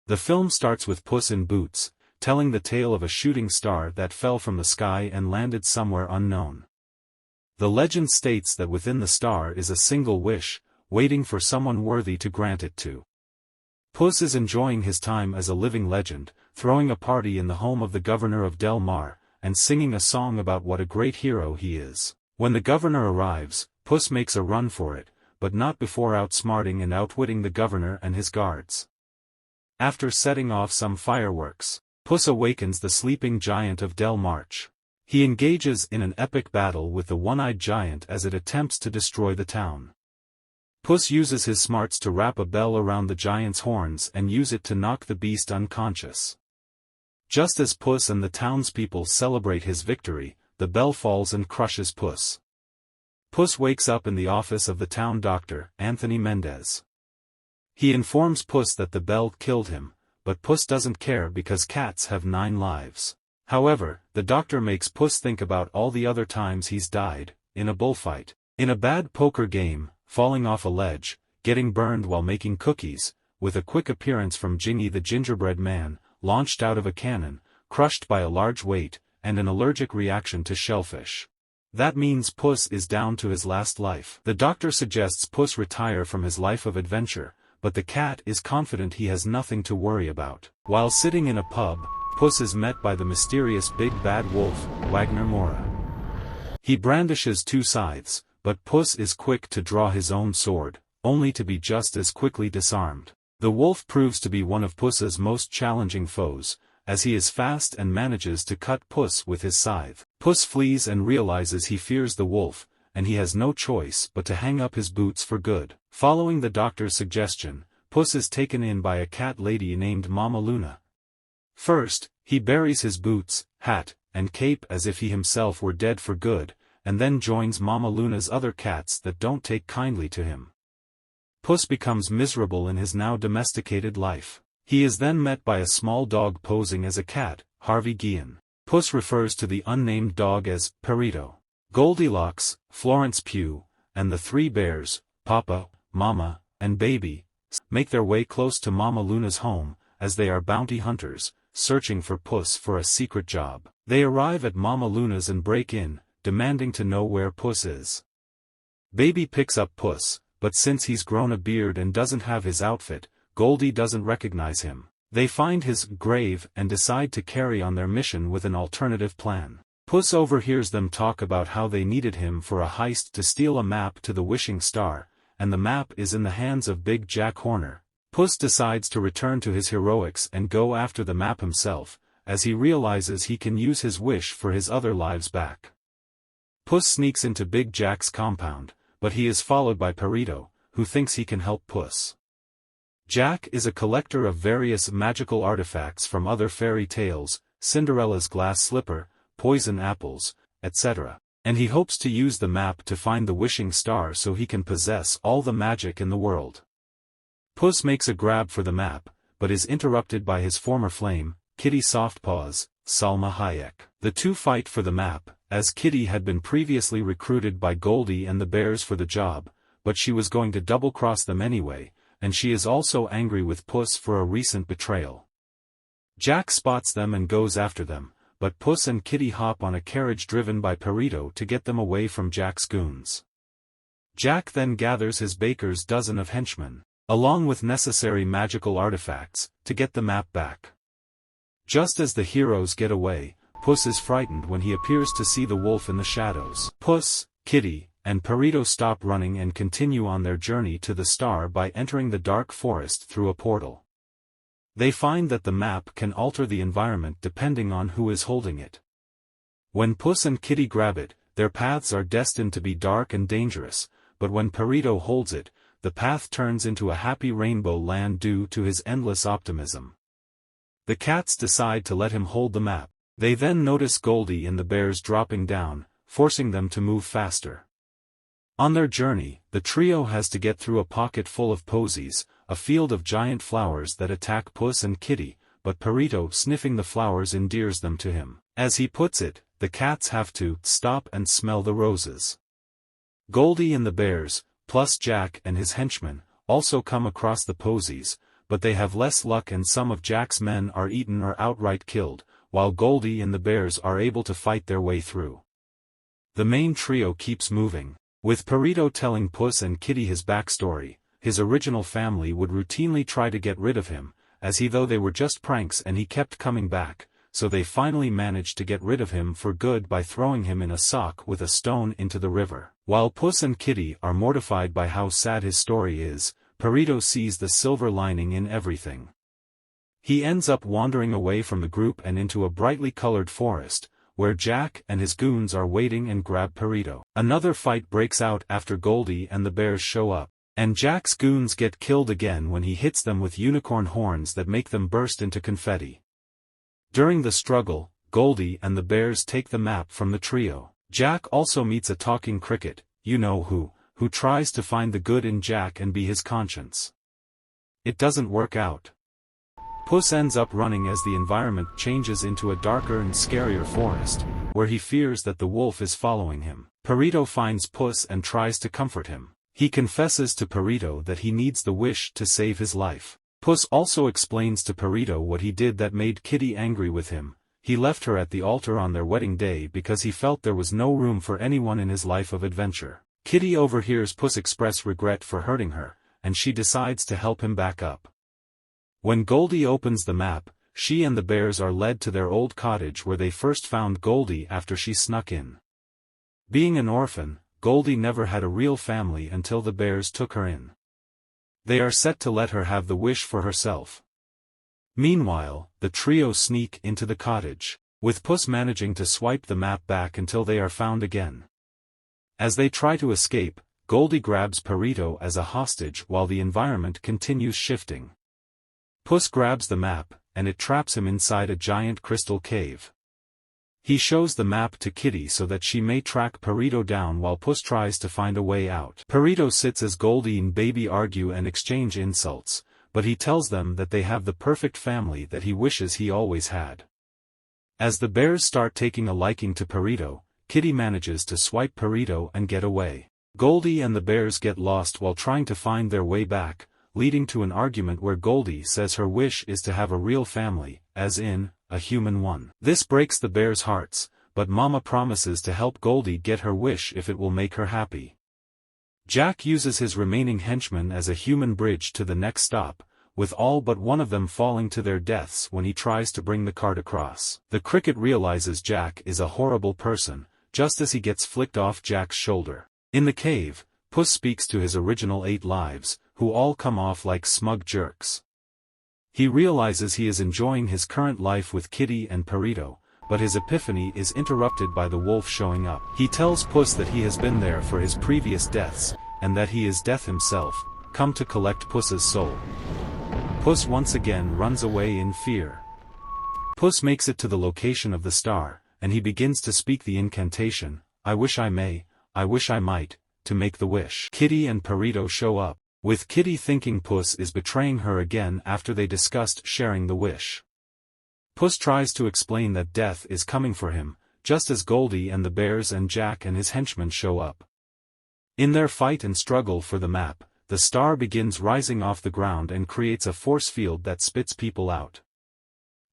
The film starts with Puss in Boots, telling the tale of a shooting star that fell from the sky and landed somewhere unknown. The legend states that within the star is a single wish, waiting for someone worthy to grant it to. Puss is enjoying his time as a living legend, throwing a party in the home of the governor of Del Mar, and singing a song about what a great hero he is. When the governor arrives, Puss makes a run for it, but not before outsmarting and outwitting the governor and his guards. After setting off some fireworks, Puss awakens the sleeping giant of Del March. He engages in an epic battle with the one-eyed giant as it attempts to destroy the town. Puss uses his smarts to wrap a bell around the giant's horns and use it to knock the beast unconscious. Just as Puss and the townspeople celebrate his victory, the bell falls and crushes Puss. Puss wakes up in the office of the town doctor, Anthony Mendez. He informs Puss that the bell killed him, but Puss doesn't care because cats have 9 lives. However, the doctor makes Puss think about all the other times he's died, in a bullfight, in a bad poker game, falling off a ledge, getting burned while making cookies, with a quick appearance from Gingy the gingerbread man, launched out of a cannon, crushed by a large weight, and an allergic reaction to shellfish. That means Puss is down to his last life. The doctor suggests Puss retire from his life of adventure, but the cat is confident he has nothing to worry about. While sitting in a pub, Puss is met by the mysterious big bad wolf, Wagner Moura. He brandishes 2 scythes, but Puss is quick to draw his own sword, only to be just as quickly disarmed. The wolf proves to be one of Puss's most challenging foes, as he is fast and manages to cut Puss with his scythe. Puss flees and realizes he fears the wolf, and he has no choice but to hang up his boots for good. Following the doctor's suggestion, Puss is taken in by a cat lady named Mama Luna. First, he buries his boots, hat, and cape as if he himself were dead for good, and then joins Mama Luna's other cats that don't take kindly to him. Puss becomes miserable in his now domesticated life. He is then met by a small dog posing as a cat, Harvey Guillen. Puss refers to the unnamed dog as Perito. Goldilocks, Florence Pugh, and the 3 bears, Papa, Mama, and Baby, make their way close to Mama Luna's home, as they are bounty hunters, searching for Puss for a secret job. They arrive at Mama Luna's and break in, demanding to know where Puss is. Baby picks up Puss, but since he's grown a beard and doesn't have his outfit, Goldie doesn't recognize him. They find his grave and decide to carry on their mission with an alternative plan. Puss overhears them talk about how they needed him for a heist to steal a map to the Wishing Star, and the map is in the hands of Big Jack Horner. Puss decides to return to his heroics and go after the map himself, as he realizes he can use his wish for his other lives back. Puss sneaks into Big Jack's compound, but he is followed by Perito, who thinks he can help Puss. Jack is a collector of various magical artifacts from other fairy tales, Cinderella's glass slipper, poison apples, etc., and he hopes to use the map to find the Wishing Star so he can possess all the magic in the world. Puss makes a grab for the map, but is interrupted by his former flame, Kitty Softpaws, Salma Hayek. The two fight for the map, as Kitty had been previously recruited by Goldie and the bears for the job, but she was going to double-cross them anyway, and she is also angry with Puss for a recent betrayal. Jack spots them and goes after them, but Puss and Kitty hop on a carriage driven by Perito to get them away from Jack's goons. Jack then gathers his baker's dozen of henchmen, along with necessary magical artifacts, to get the map back. Just as the heroes get away, Puss is frightened when he appears to see the wolf in the shadows. Puss, Kitty, and Perito stop running and continue on their journey to the star by entering the dark forest through a portal. They find that the map can alter the environment depending on who is holding it. When Puss and Kitty grab it, their paths are destined to be dark and dangerous, but when Perito holds it, the path turns into a happy rainbow land due to his endless optimism. The cats decide to let him hold the map. They then notice Goldie and the bears dropping down, forcing them to move faster. On their journey, the trio has to get through a pocket full of posies, a field of giant flowers that attack Puss and Kitty, but Perito sniffing the flowers endears them to him. As he puts it, the cats have to stop and smell the roses. Goldie and the bears, plus Jack and his henchmen, also come across the posies, but they have less luck and some of Jack's men are eaten or outright killed, while Goldie and the bears are able to fight their way through. The main trio keeps moving, with Perito telling Puss and Kitty his backstory. His original family would routinely try to get rid of him, as though they were just pranks, and he kept coming back, so they finally managed to get rid of him for good by throwing him in a sock with a stone into the river. While Puss and Kitty are mortified by how sad his story is, Perito sees the silver lining in everything. He ends up wandering away from the group and into a brightly colored forest, where Jack and his goons are waiting and grab Perito. Another fight breaks out after Goldie and the bears show up, and Jack's goons get killed again when he hits them with unicorn horns that make them burst into confetti. During the struggle, Goldie and the bears take the map from the trio. Jack also meets a talking cricket, who tries to find the good in Jack and be his conscience. It doesn't work out. Puss ends up running as the environment changes into a darker and scarier forest, where he fears that the wolf is following him. Perito finds Puss and tries to comfort him. He confesses to Perito that he needs the wish to save his life. Puss also explains to Perito what he did that made Kitty angry with him. He left her at the altar on their wedding day because he felt there was no room for anyone in his life of adventure. Kitty overhears Puss express regret for hurting her, and she decides to help him back up. When Goldie opens the map, she and the bears are led to their old cottage where they first found Goldie after she snuck in. Being an orphan, Goldie never had a real family until the bears took her in. They are set to let her have the wish for herself. Meanwhile, the trio sneak into the cottage, with Puss managing to swipe the map back until they are found again. As they try to escape, Goldie grabs Perito as a hostage while the environment continues shifting. Puss grabs the map, and it traps him inside a giant crystal cave. He shows the map to Kitty so that she may track Perito down while Puss tries to find a way out. Perito sits as Goldie and Baby argue and exchange insults, but he tells them that they have the perfect family that he wishes he always had. As the bears start taking a liking to Perito, Kitty manages to swipe Perito and get away. Goldie and the bears get lost while trying to find their way back, leading to an argument where Goldie says her wish is to have a real family, as in, a human one. This breaks the bears' hearts, but Mama promises to help Goldie get her wish if it will make her happy. Jack uses his remaining henchmen as a human bridge to the next stop, with all but one of them falling to their deaths when he tries to bring the cart across. The cricket realizes Jack is a horrible person, just as he gets flicked off Jack's shoulder. In the cave, Puss speaks to his original 8 lives, who all come off like smug jerks. He realizes he is enjoying his current life with Kitty and Perito, but his epiphany is interrupted by the wolf showing up. He tells Puss that he has been there for his previous deaths, and that he is death himself, come to collect Puss's soul. Puss once again runs away in fear. Puss makes it to the location of the star, and he begins to speak the incantation, "I wish I may, I wish I might," to make the wish. Kitty and Perito show up, with Kitty thinking Puss is betraying her again after they discussed sharing the wish. Puss tries to explain that death is coming for him, just as Goldie and the bears and Jack and his henchmen show up. In their fight and struggle for the map, the star begins rising off the ground and creates a force field that spits people out.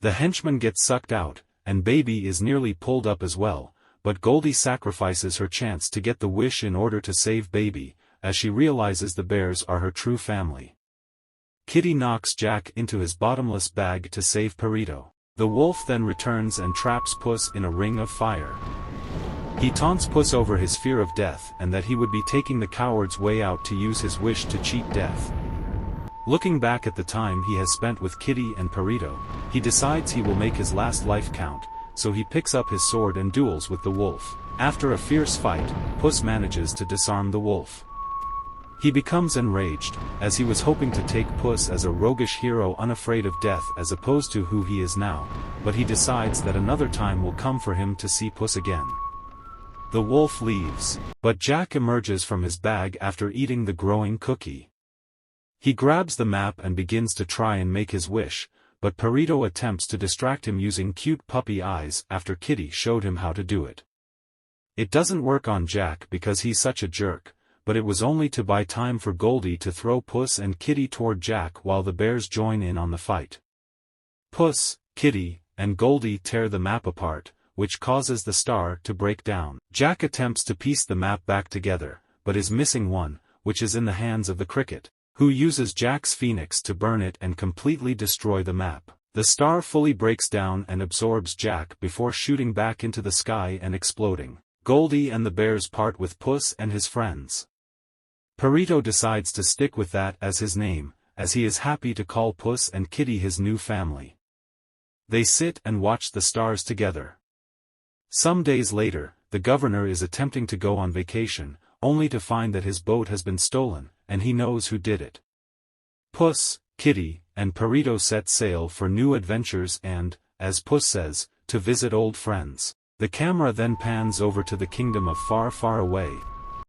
The henchman gets sucked out, and Baby is nearly pulled up as well, but Goldie sacrifices her chance to get the wish in order to save Baby, as she realizes the bears are her true family. Kitty knocks Jack into his bottomless bag to save Perito. The wolf then returns and traps Puss in a ring of fire. He taunts Puss over his fear of death and that he would be taking the coward's way out to use his wish to cheat death. Looking back at the time he has spent with Kitty and Perito, he decides he will make his last life count, so he picks up his sword and duels with the wolf. After a fierce fight, Puss manages to disarm the wolf. He becomes enraged, as he was hoping to take Puss as a roguish hero unafraid of death as opposed to who he is now, but he decides that another time will come for him to see Puss again. The wolf leaves, but Jack emerges from his bag after eating the growing cookie. He grabs the map and begins to try and make his wish, but Perito attempts to distract him using cute puppy eyes after Kitty showed him how to do it. It doesn't work on Jack because he's such a jerk, but it was only to buy time for Goldie to throw Puss and Kitty toward Jack while the bears join in on the fight. Puss, Kitty, and Goldie tear the map apart, which causes the star to break down. Jack attempts to piece the map back together, but is missing one, which is in the hands of the cricket, who uses Jack's phoenix to burn it and completely destroy the map. The star fully breaks down and absorbs Jack before shooting back into the sky and exploding. Goldie and the bears part with Puss and his friends. Perito decides to stick with that as his name, as he is happy to call Puss and Kitty his new family. They sit and watch the stars together. Some days later, the governor is attempting to go on vacation, only to find that his boat has been stolen, and he knows who did it. Puss, Kitty, and Perito set sail for new adventures and, as Puss says, to visit old friends. The camera then pans over to the kingdom of Far Far Away,